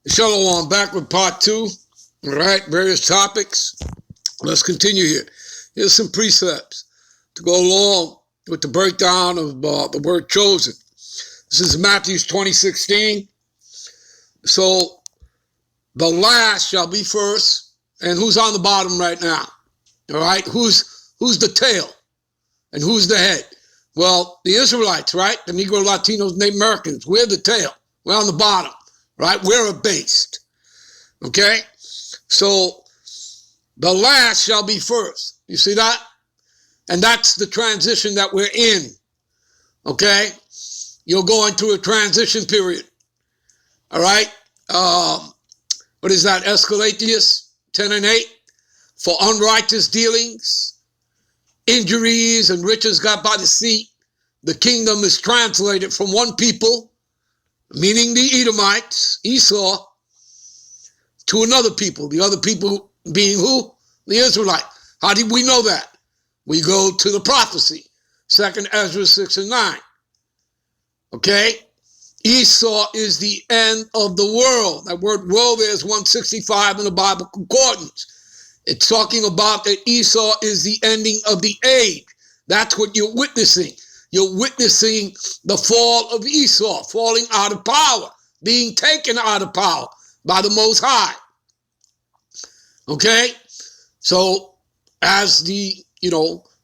Shalom, back with part 2. All right, various topics. Let's continue here. Here's some precepts to go along with the breakdown of the word chosen. This is Matthew 20:16. So the last shall be first. And who's on the bottom right now? All right, who's the tail and who's the head? Well, the Israelites, right? The Negro, Latinos, Native Americans, we're the tail. We're on the bottom, right? We're abased. Okay? So the last shall be first. You see that? And that's the transition that we're in. Okay? You're going through a transition period. All right? What is that? Escalatius 10:8. For unrighteous dealings, injuries, and riches got by deceit, the kingdom is translated from one people, meaning the Edomites, Esau, to another people. The other people being who? The Israelite. How did we know that? We go to the prophecy, 2nd Ezra 6:9. Okay? Esau is the end of the world. That word world there is 165 in the Bible Concordance. It's talking about that Esau is the ending of the age. That's what you're witnessing. You're witnessing the fall of Esau, falling out of power, being taken out of power by the Most High. Okay? So as the,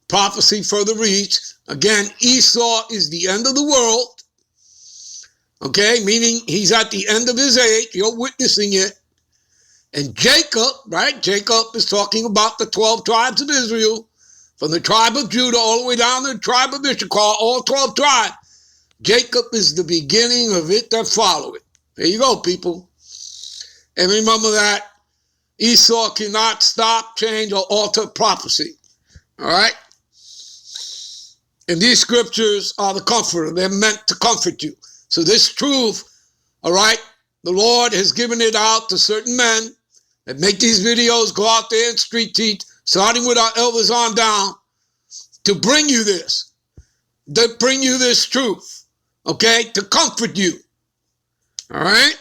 prophecy further reads, again, Esau is the end of the world. Okay? Meaning he's at the end of his age. You're witnessing it. And Jacob, right? Jacob is talking about the 12 tribes of Israel, from the tribe of Judah all the way down to the tribe of Issachar, all 12 tribes. Jacob is the beginning of it that follow it. There you go, people. And remember that Esau cannot stop, change, or alter prophecy. All right? And these scriptures are the comforter. They're meant to comfort you. So this truth, all right, the Lord has given it out to certain men that make these videos, go out there and street teach, starting with our elders on down, to bring you this. To bring you this truth, okay, to comfort you. All right?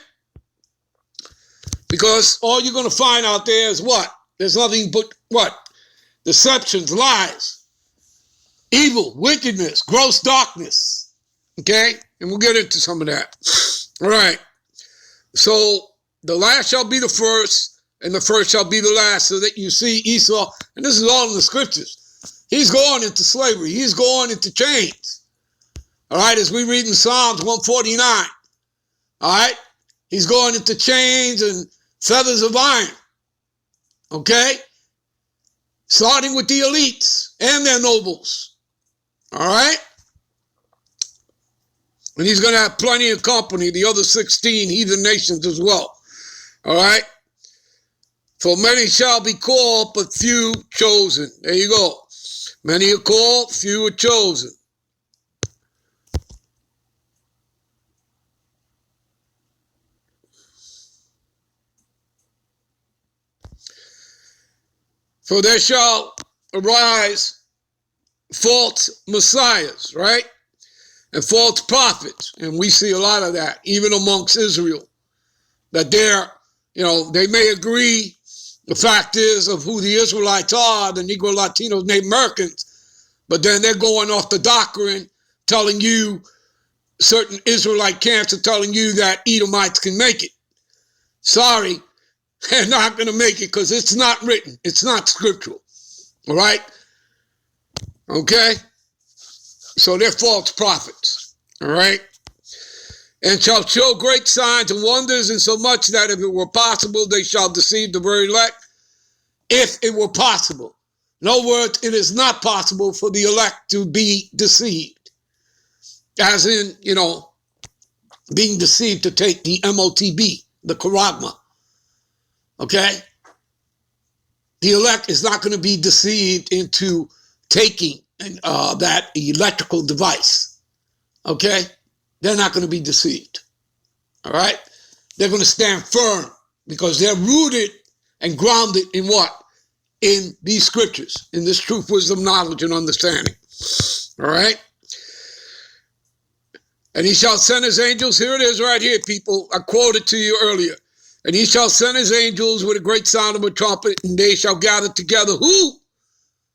Because all you're going to find out there is what? There's nothing but what? Deceptions, lies, evil, wickedness, gross darkness. Okay? And we'll get into some of that. All right. So the last shall be the first, and the first shall be the last, so that you see Esau, and this is all in the scriptures. He's going into slavery. He's going into chains. All right, as we read in Psalms 149. All right, he's going into chains and feathers of iron. Okay, starting with the elites and their nobles. All right, and he's going to have plenty of company, the other 16 heathen nations as well. All right, for many shall be called, but few chosen. There you go. Many are called, few are chosen. For there shall arise false messiahs, right? And false prophets. And we see a lot of that, even amongst Israel. That they may agree. The fact is of who the Israelites are, the Negro, Latinos, Native Americans. But then they're going off the doctrine, telling you, certain Israelite camps are telling you that Edomites can make it. Sorry, they're not going to make it because it's not written. It's not scriptural. All right? Okay? So they're false prophets. All right? And shall show great signs and wonders, insomuch that if it were possible, they shall deceive the very elect. If it were possible. In other words, it is not possible for the elect to be deceived. As in, being deceived to take the MOTB, the charagma. Okay? The elect is not going to be deceived into taking that electrical device. Okay? They're not going to be deceived. All right? They're going to stand firm because they're rooted and grounded in what? In these scriptures, in this truth, wisdom, knowledge, and understanding. All right? And he shall send his angels. Here it is right here, people. I quoted to you earlier. And he shall send his angels with a great sound of a trumpet, and they shall gather together who?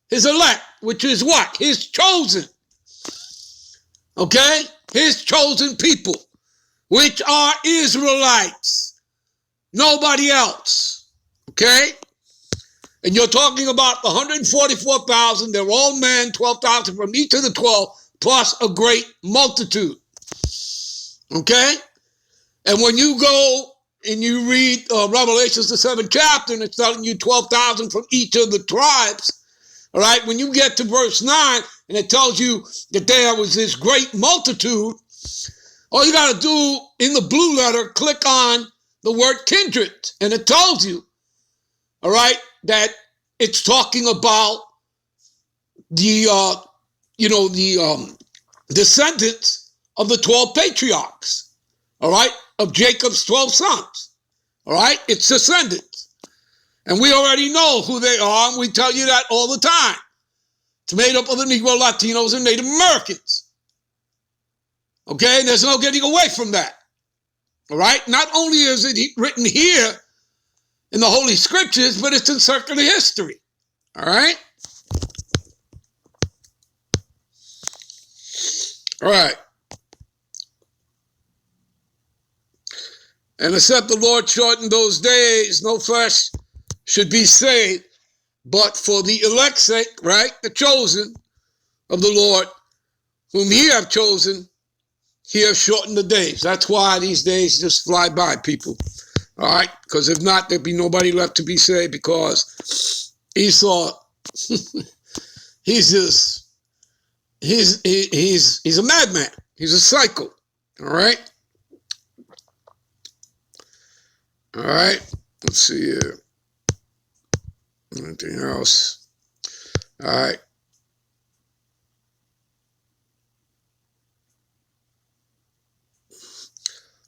His elect, which is what? His chosen. Okay? His chosen people, which are Israelites. Nobody else. Okay? And you're talking about the 144,000. They're all men, 12,000 from each of the 12, plus a great multitude. Okay? And when you go and you read Revelations, the 7th chapter, and it's telling you 12,000 from each of the tribes, all right, when you get to verse 9, and it tells you that there was this great multitude, all you got to do in the blue letter, click on the word kindred, and it tells you, all right, that it's talking about the, descendants of the 12 patriarchs, all right, of Jacob's 12 sons, all right, it's descendants. And we already know who they are, and we tell you that all the time. It's made up of the Negro, Latinos, and Native Americans. Okay, and there's no getting away from that. All right, not only is it written here in the Holy Scriptures, but it's in circular history. All right? All right. And except the Lord shorten those days, no flesh should be saved, but for the elect's sake, right, the chosen of the Lord, whom he have chosen, he has shortened the days. That's why these days just fly by, people. All right? Because if not, there'd be nobody left to be saved, because Esau, he's a madman. He's a psycho. All right? All right. Let's see here. Anything else? All right.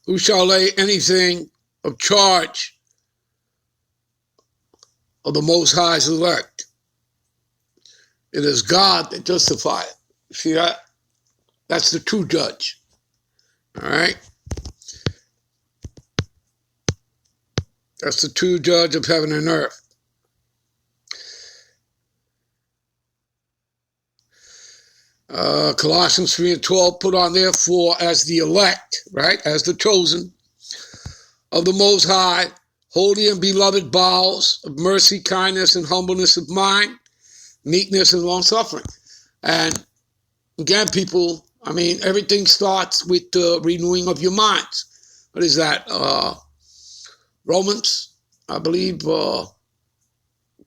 Who shall lay anything of charge of the Most High's elect? It is God that justifieth. See that? That's the true judge. All right? That's the true judge of heaven and earth. Colossians 3:12, put on therefore as the elect, right, as the chosen of the Most High, holy and beloved bowels of mercy, kindness, and humbleness of mind, meekness and long-suffering. And again, people, I mean, everything starts with the renewing of your minds. What is that? Romans, I believe,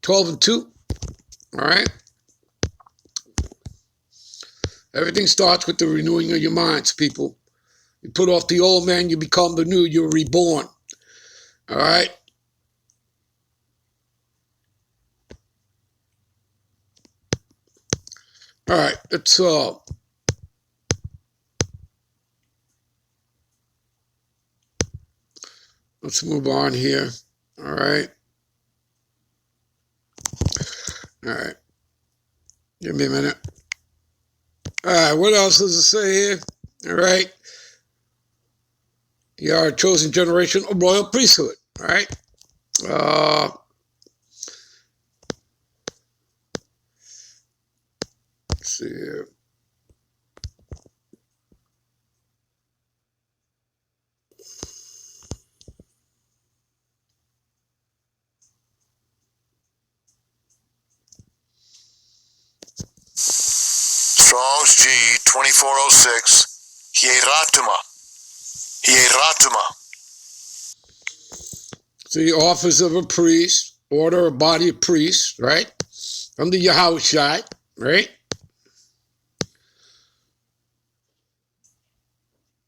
12:2, all right? Everything starts with the renewing of your minds, people. You put off the old man, you become the new, you're reborn. All right? All right, let's move on here. All right. All right. Give me a minute. All right, what else does it say here? All right. You are a chosen generation, a royal priesthood. All right. Let's see here. Strong's G 2406, Hieratuma. So the office of a priest, order a body of priests, right? Under Yahushua, right?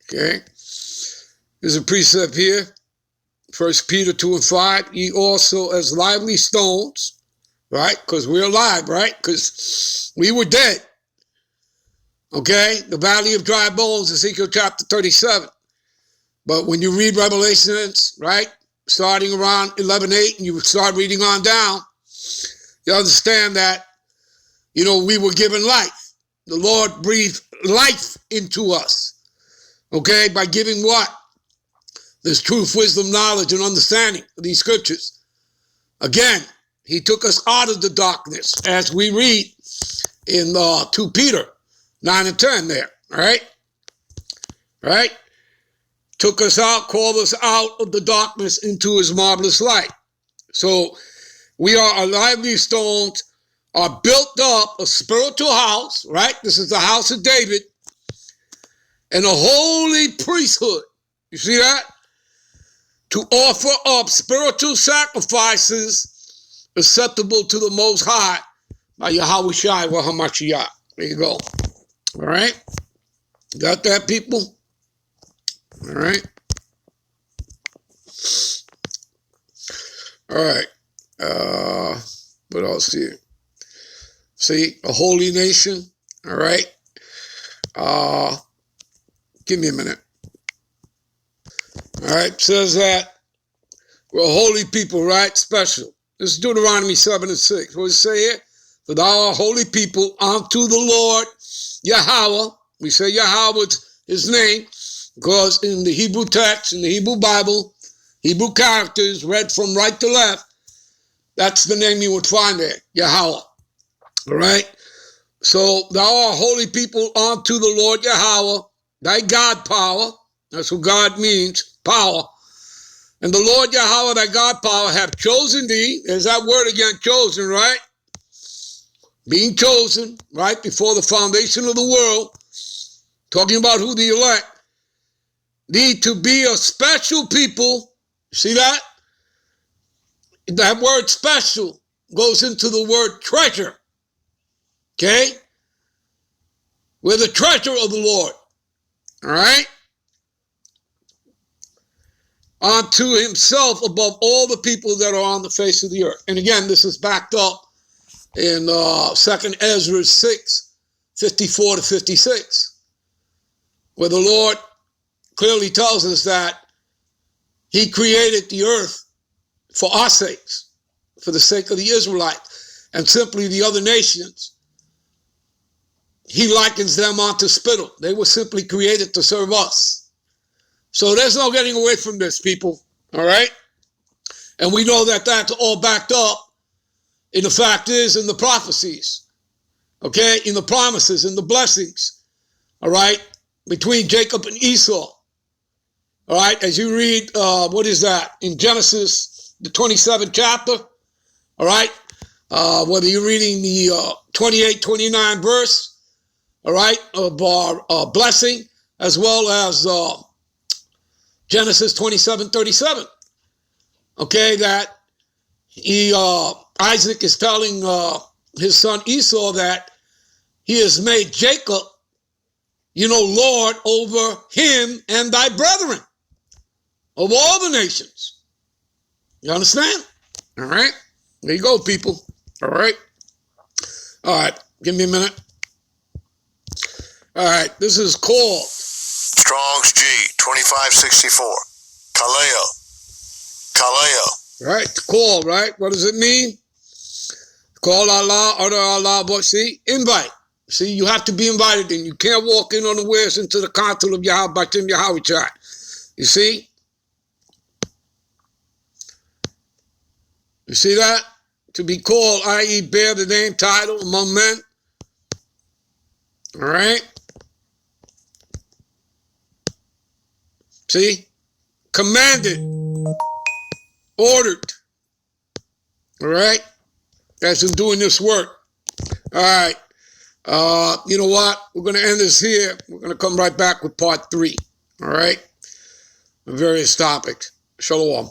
Okay. There's a precept here. 1 Peter 2:5. Ye also as lively stones, right? Because we're alive, right? Because we were dead. Okay? The valley of dry bones, Ezekiel chapter 37. But when you read Revelations, right? Starting around 11:8, and you start reading on down, you understand that, we were given life. The Lord breathed life into us. Okay? By giving what? There's truth, wisdom, knowledge, and understanding of these scriptures. Again, he took us out of the darkness, as we read in 2 Peter 9 and 10 there, all right? Right? Took us out, called us out of the darkness into his marvelous light. So we are a lively stones, are built up a spiritual house, right? This is the house of David, and a holy priesthood. You see that? To offer up spiritual sacrifices acceptable to the Most High by Yahweh Shai wa Hamashiach. There you go. All right? Got that, people? All right? All right. What else here? See, a holy nation. All right? Give me a minute. All right, says that we're a holy people, right? Special. This is Deuteronomy 7 and 6. What does it say here? For thou art holy people unto the Lord Yahweh. We say Yahweh's his name because in the Hebrew text, in the Hebrew Bible, Hebrew characters read from right to left, that's the name you would find there, Yahweh. All right? So thou art holy people unto the Lord Yahweh, thy God power. That's what God means, power. And the Lord Yahweh, thy God power, have chosen thee. There's that word again, chosen, right? Being chosen, right, before the foundation of the world. Talking about who the elect. Thee to be a special people. See that? That word special goes into the word treasure. Okay? We're the treasure of the Lord. All right? Unto himself above all the people that are on the face of the earth. And again, this is backed up in 2nd Ezra 6, 54 to 56, where the Lord clearly tells us that he created the earth for our sakes, for the sake of the Israelites, and simply the other nations. He likens them unto spittle. They were simply created to serve us. So there's no getting away from this, people, all right? And we know that that's all backed up in the fact is in the prophecies, okay? In the promises, in the blessings, all right? Between Jacob and Esau, all right? As you read, what is that? In Genesis, the 27th chapter, all right? Whether you're reading the 28, 29 verse, all right, of our blessing, as well as Genesis 27, 37. Okay, that Isaac is telling his son Esau that he has made Jacob, Lord over him and thy brethren, of all the nations. You understand? All right. There you go, people. All right. All right. Give me a minute. All right. This is called Strong's G 2564. Kaleo. Right, call, right? What does it mean? Call Allah, utter Allah, but see, invite. See, you have to be invited in. You can't walk in unawares into the council of Yahweh B'Shem Yahweh Chai. You see? You see that? To be called, i.e. bear the name, title among men. All right? See? Commanded. Ordered. All right? That's in doing this work. All right. You know what? We're going to end this here. We're going to come right back with part 3. All right? Various topics. Shalom.